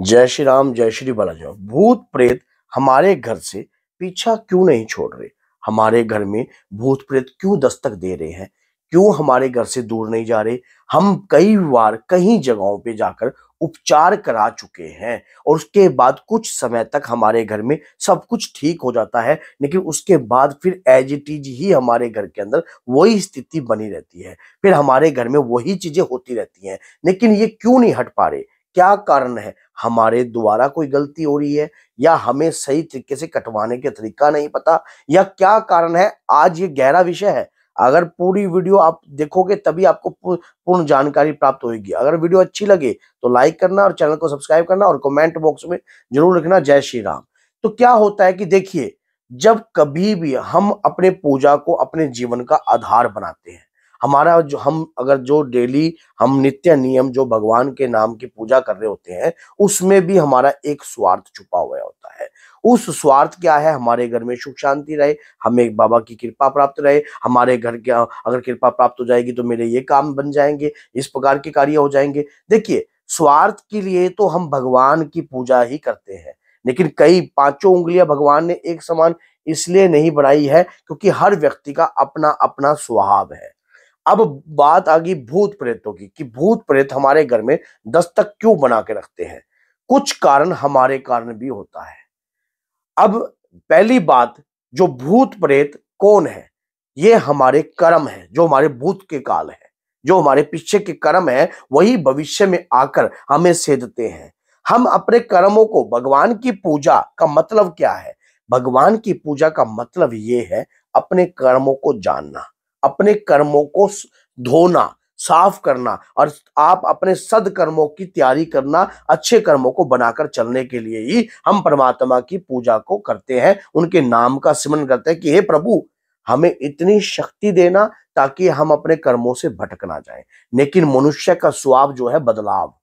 जय श्री राम, जय श्री बालाजी। भूत प्रेत हमारे घर से पीछा क्यों नहीं छोड़ रहे? हमारे घर में भूत प्रेत क्यों दस्तक दे रहे हैं? क्यों हमारे घर से दूर नहीं जा रहे? हम कई बार कई जगहों पे जाकर उपचार करा चुके हैं और उसके बाद कुछ समय तक हमारे घर में सब कुछ ठीक हो जाता है, लेकिन उसके बाद फिर एज इट इज ही हमारे घर के अंदर वही स्थिति बनी रहती है। फिर हमारे घर में वही चीजें होती रहती हैं, लेकिन ये क्यों नहीं हट पा रहे? क्या कारण है? हमारे द्वारा कोई गलती हो रही है, या हमें सही तरीके से कटवाने का तरीका नहीं पता, या क्या कारण है? आज ये गहरा विषय है। अगर पूरी वीडियो आप देखोगे तभी आपको पूर्ण जानकारी प्राप्त होगी। अगर वीडियो अच्छी लगे तो लाइक करना और चैनल को सब्सक्राइब करना और कमेंट बॉक्स में जरूर लिखना जय श्री राम। तो क्या होता है कि देखिए, जब कभी भी हम अपने पूजा को अपने जीवन का आधार बनाते हैं, हमारा जो हम अगर जो डेली हम नित्य नियम जो भगवान के नाम की पूजा कर रहे होते हैं, उसमें भी हमारा एक स्वार्थ छुपा हुआ होता है। उस स्वार्थ क्या है? हमारे घर में सुख शांति रहे, हमें बाबा की कृपा प्राप्त रहे, हमारे घर के अगर कृपा प्राप्त हो जाएगी तो मेरे ये काम बन जाएंगे, इस प्रकार के कार्य हो जाएंगे। देखिए, स्वार्थ के लिए तो हम भगवान की पूजा ही करते हैं, लेकिन कई पांचों उंगलियां भगवान ने एक समान इसलिए नहीं बढ़ाई है क्योंकि हर व्यक्ति का अपना अपना स्वभाव है। अब बात आ गई भूत प्रेतों की, कि भूत प्रेत हमारे घर में दस्तक क्यों बना के रखते हैं। कुछ कारण हमारे कारण भी होता है। अब पहली बात, जो भूत प्रेत कौन है? ये हमारे कर्म है, जो हमारे भूत के काल है, जो हमारे पीछे के कर्म है, वही भविष्य में आकर हमें सेधते हैं। हम अपने कर्मों को, भगवान की पूजा का मतलब क्या है? भगवान की पूजा का मतलब ये है अपने कर्मों को जानना, अपने कर्मों को धोना, साफ करना, और आप अपने सदकर्मों की तैयारी करना, अच्छे कर्मों को बनाकर चलने के लिए ही हम परमात्मा की पूजा को करते हैं, उनके नाम का सिमरन करते हैं कि हे प्रभु, हमें इतनी शक्ति देना ताकि हम अपने कर्मों से भटक ना जाएं। लेकिन मनुष्य का स्वभाव जो है बदलाव,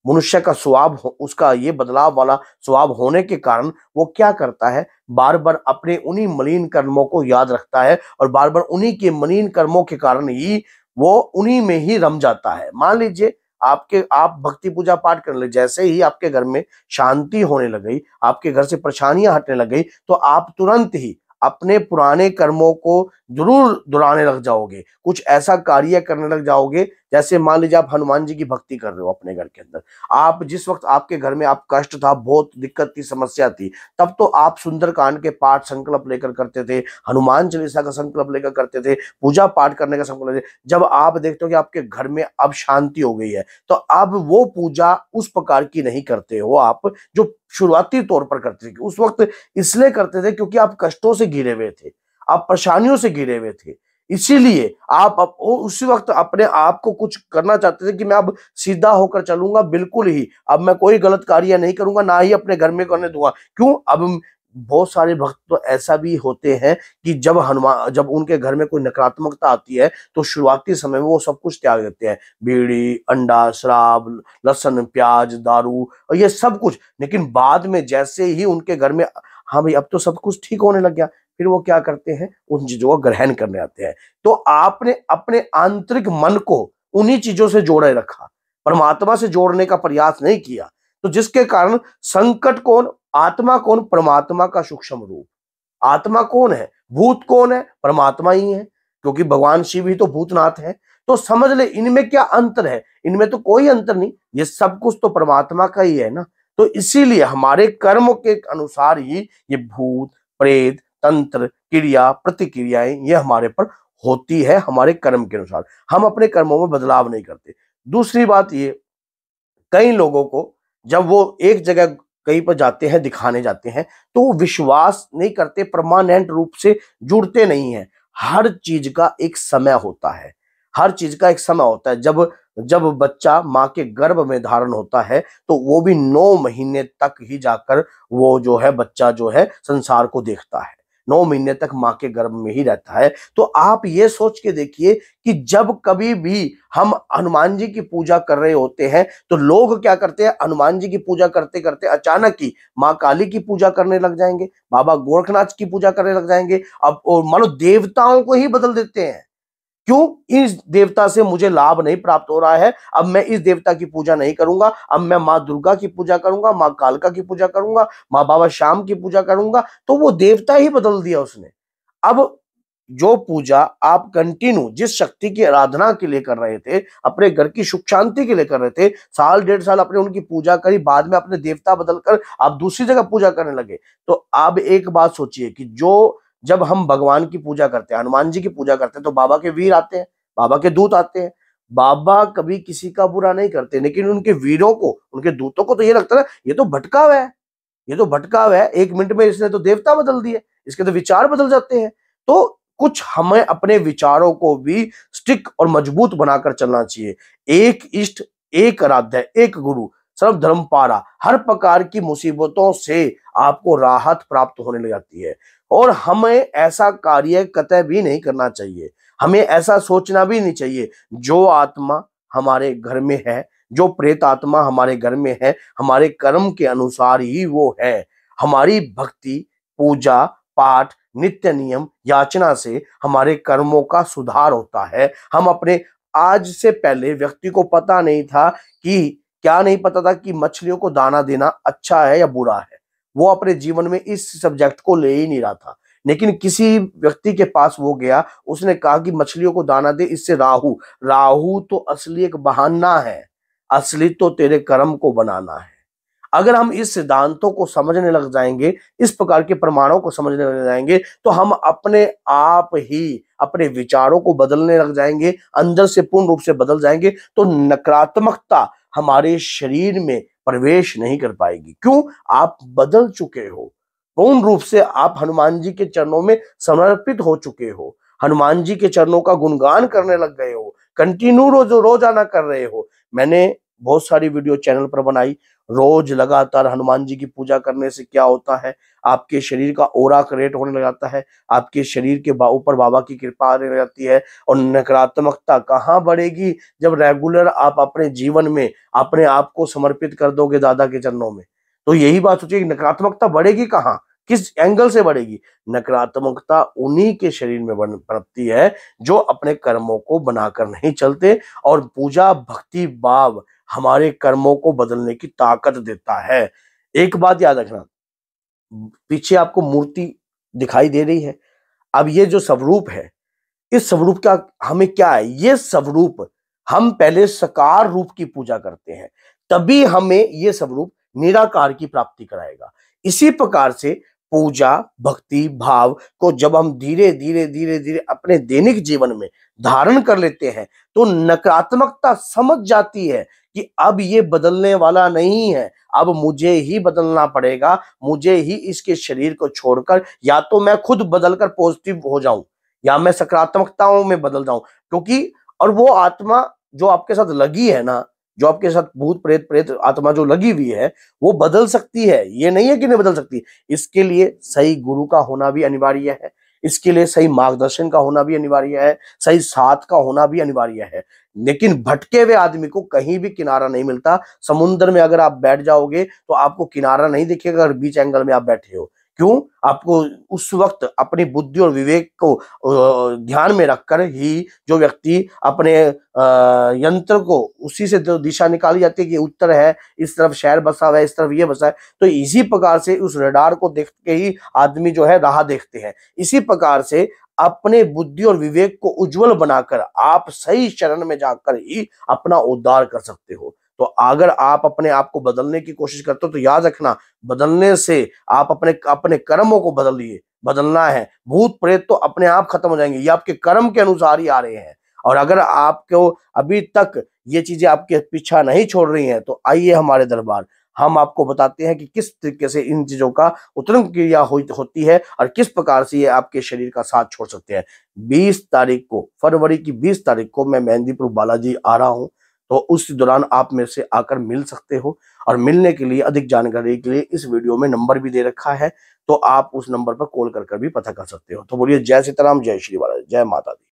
मनुष्य का स्वभाव उसका ये बदलाव वाला स्वभाव होने के कारण वो क्या करता है? बार बार अपने उन्हीं मलिन कर्मों को याद रखता है और बार बार उन्हीं के मलिन कर्मों के कारण ही वो उन्हीं में ही रम जाता है। मान लीजिए, आप भक्ति पूजा पाठ कर ले, जैसे ही आपके घर में शांति होने लग गई, आपके घर से परेशानियां हटने लग गई, तो आप तुरंत ही अपने पुराने कर्मों को जरूर दोहराने लग जाओगे, कुछ ऐसा कार्य करने लग जाओगे। जैसे मान लीजिए आप हनुमान जी की भक्ति कर रहे हो अपने घर के अंदर, आप जिस वक्त आपके घर में आप कष्ट था, बहुत दिक्कत थी, समस्या थी, तब तो आप सुंदरकांड के पाठ संकल्प लेकर करते थे, हनुमान चालीसा का संकल्प लेकर करते थे, पूजा पाठ करने का संकल्प लेते। जब आप देखते हो कि आपके घर में अब शांति हो गई है, तो अब वो पूजा उस प्रकार की नहीं करते हो आप जो शुरुआती तौर पर करते थे। उस वक्त इसलिए करते थे क्योंकि आप कष्टों से घिरे हुए थे, आप परेशानियों से घिरे हुए थे, इसीलिए आप उसी वक्त अपने आप को कुछ करना चाहते थे कि मैं अब सीधा होकर चलूंगा, बिल्कुल ही अब मैं कोई गलत कार्य नहीं करूंगा, ना ही अपने घर में करने दूंगा। क्यों? अब बहुत सारे भक्त तो ऐसा भी होते हैं कि जब उनके घर में कोई नकारात्मकता आती है तो शुरुआती समय में वो सब कुछ त्याग देते हैं, बीड़ी, अंडा, शराब, लहसुन, प्याज, दारू और ये सब कुछ। लेकिन बाद में जैसे ही उनके घर में, हाँ भाई अब तो सब कुछ ठीक होने लग गया, फिर वो क्या करते हैं? उन चीजों को ग्रहण करने आते हैं। तो आपने अपने आंतरिक मन को उन्हीं चीजों से जोड़े रखा, परमात्मा से जोड़ने का प्रयास नहीं किया, तो जिसके कारण संकट कौन? आत्मा कौन? परमात्मा का सूक्ष्म रूप। आत्मा कौन है? भूत कौन है? परमात्मा ही है, क्योंकि भगवान शिव ही तो भूतनाथ है। तो समझ ले, इनमें क्या अंतर है? इनमें तो कोई अंतर नहीं, ये सब कुछ तो परमात्मा का ही है ना। तो इसीलिए हमारे कर्म के अनुसार ही ये भूत प्रेत तंत्र क्रिया प्रतिक्रियाएं ये हमारे पर होती है, हमारे कर्म के अनुसार। हम अपने कर्मों में बदलाव नहीं करते। दूसरी बात ये, कई लोगों को जब वो एक जगह कहीं पर जाते हैं, दिखाने जाते हैं, तो वो विश्वास नहीं करते, परमानेंट रूप से जुड़ते नहीं है। हर चीज का एक समय होता है, हर चीज का एक समय होता है। जब जब बच्चा माँ के गर्भ में धारण होता है तो वो भी 9 महीने तक ही जाकर वो जो है बच्चा जो है संसार को देखता है, 9 महीने तक माँ के गर्भ में ही रहता है। तो आप ये सोच के देखिए कि जब कभी भी हम हनुमान जी की पूजा कर रहे होते हैं तो लोग क्या करते हैं? हनुमान जी की पूजा करते करते अचानक ही माँ काली की पूजा करने लग जाएंगे, बाबा गोरखनाथ की पूजा करने लग जाएंगे, अब और मानो देवताओं को ही बदल देते हैं। क्यों इस देवता से मुझे लाभ नहीं प्राप्त हो रहा है, अब मैं इस देवता की पूजा नहीं करूंगा, अब मैं माँ दुर्गा की पूजा करूंगा, माँ कालका की पूजा करूंगा, माँ बाबा श्याम की पूजा करूंगा। तो वो देवता ही बदल दिया उसने। अब जो पूजा आप कंटिन्यू जिस शक्ति की आराधना के लिए कर रहे थे, अपने घर की सुख शांति के लिए कर रहे थे, साल 1.5 साल आपने उनकी पूजा करी, बाद में अपने देवता बदलकर आप दूसरी जगह पूजा करने लगे। तो अब एक बात सोचिए कि जो जब हम भगवान की पूजा करते हैं, हनुमान जी की पूजा करते हैं, तो बाबा के वीर आते हैं, बाबा के दूत आते हैं। बाबा कभी किसी का बुरा नहीं करते, लेकिन उनके वीरों को, उनके दूतों को तो ये लगता है ये तो भटका हुआ है, ये तो भटका हुआ है, 1 मिनट में इसने तो देवता बदल दिए, इसके तो विचार बदल जाते हैं। तो कुछ हमें अपने विचारों को भी स्टिक और मजबूत बनाकर चलना चाहिए। एक इष्ट, एक आराध्य, एक गुरु, सर्व धर्म पारा। हर प्रकार की मुसीबतों से आपको राहत प्राप्त होने लग जाती है। और हमें ऐसा कार्य कतई भी नहीं करना चाहिए, हमें ऐसा सोचना भी नहीं चाहिए जो आत्मा हमारे घर में है, जो प्रेत आत्मा हमारे घर में है, हमारे कर्म के अनुसार ही वो है। हमारी भक्ति, पूजा पाठ, नित्य नियम, याचना से हमारे कर्मों का सुधार होता है। हम अपने, आज से पहले व्यक्ति को पता नहीं था कि, क्या नहीं पता था कि मछलियों को दाना देना अच्छा है या बुरा है। वो अपने जीवन में इस सब्जेक्ट को ले ही नहीं रहा था। लेकिन किसी व्यक्ति के पास वो गया, उसने कहा कि मछलियों को दाना दे, इससे राहु, राहु तो असली एक बहाना है, असली तो तेरे कर्म को बनाना है। अगर हम इस सिद्धांतों को समझने लग जाएंगे, इस प्रकार के प्रमाणों को समझने लग जाएंगे, तो हम अपने आप ही अपने विचारों को बदलने लग जाएंगे, अंदर से पूर्ण रूप से बदल जाएंगे। तो नकारात्मकता हमारे शरीर में प्रवेश नहीं कर पाएगी। क्यों? आप बदल चुके हो, पूर्ण रूप से आप हनुमान जी के चरणों में समर्पित हो चुके हो, हनुमान जी के चरणों का गुणगान करने लग गए हो, कंटिन्यू रोजाना कर रहे हो। मैंने बहुत सारी वीडियो चैनल पर बनाई। रोज लगातार हनुमान जी की पूजा करने से क्या होता है, आपके शरीर का ऑरा क्रिएट होने लग जाता है, आपके शरीर के ऊपर बाबा की कृपा आने लग जाती है। और नकारात्मकता कहाँ बढ़ेगी? जब रेगुलर आप अपने जीवन में अपने आप को समर्पित कर दोगे दादा के चरणों में। तो यही बात सोचिए कि नकारात्मकता बढ़ेगी कहाँ, किस एंगल से बढ़ेगी? नकारात्मकता उन्हीं के शरीर में पनपती है जो अपने कर्मों को बनाकर नहीं चलते। और पूजा भक्ति भाव हमारे कर्मों को बदलने की ताकत देता है। एक बात याद रखना, पीछे आपको मूर्ति दिखाई दे रही है, अब ये जो स्वरूप है, इस स्वरूप का हमें क्या है? ये स्वरूप हम पहले साकार रूप की पूजा करते हैं, तभी हमें ये स्वरूप निराकार की प्राप्ति कराएगा। इसी प्रकार से पूजा भक्ति भाव को जब हम धीरे धीरे धीरे धीरे अपने दैनिक जीवन में धारण कर लेते हैं, तो नकारात्मकता समझ जाती है कि अब ये बदलने वाला नहीं है, अब मुझे ही बदलना पड़ेगा, मुझे ही इसके शरीर को छोड़कर या तो मैं खुद बदलकर पॉजिटिव हो जाऊं, या मैं सकारात्मकताओं में बदल जाऊं। क्योंकि और वो आत्मा जो आपके साथ लगी है ना, जो आपके साथ भूत प्रेत प्रेत आत्मा जो लगी हुई है, वो बदल सकती है, ये नहीं है कि नहीं बदल सकती। इसके लिए सही गुरु का होना भी अनिवार्य है, इसके लिए सही मार्गदर्शन का होना भी अनिवार्य है, सही साथ का होना भी अनिवार्य है। लेकिन भटके हुए आदमी को कहीं भी किनारा नहीं मिलता। समुद्र में अगर आप बैठ जाओगे तो आपको किनारा नहीं दिखेगा अगर बीच एंगल में आप बैठे हो। क्यों? आपको उस वक्त अपनी बुद्धि और विवेक को ध्यान में रखकर ही जो व्यक्ति अपने यंत्र को, उसी से जो दिशा निकाली जाती है कि उत्तर है, इस तरफ शहर बसा हुआ है, इस तरफ ये बसा है, तो इसी प्रकार से उस रडार को देख के ही आदमी जो है राह देखते हैं। इसी प्रकार से अपने बुद्धि और विवेक को उज्जवल बनाकर आप सही शरण में जाकर ही अपना उद्धार कर सकते हो। तो अगर आप अपने आप को बदलने की कोशिश करते हो तो याद रखना, बदलने से आप अपने अपने कर्मों को बदलिए, बदलना है। भूत प्रेत तो अपने आप खत्म हो जाएंगे, ये आपके कर्म के अनुसार ही आ रहे हैं। और अगर आपको अभी तक ये चीजें आपके पीछा नहीं छोड़ रही हैं, तो आइए हमारे दरबार, हम आपको बताते हैं कि किस तरीके से इन चीजों का उत्तरण क्रिया होती है और किस प्रकार से ये आपके शरीर का साथ छोड़ सकते हैं। 20 तारीख को, फरवरी की 20 तारीख को मैं मेहंदीपुर बालाजी आ रहा हूं, तो उस दौरान आप मेरे से आकर मिल सकते हो। और मिलने के लिए, अधिक जानकारी के लिए इस वीडियो में नंबर भी दे रखा है, तो आप उस नंबर पर कॉल कर भी पता कर सकते हो। तो बोलिए जय सीताराम, जय श्री बालाजी, जय माता दी।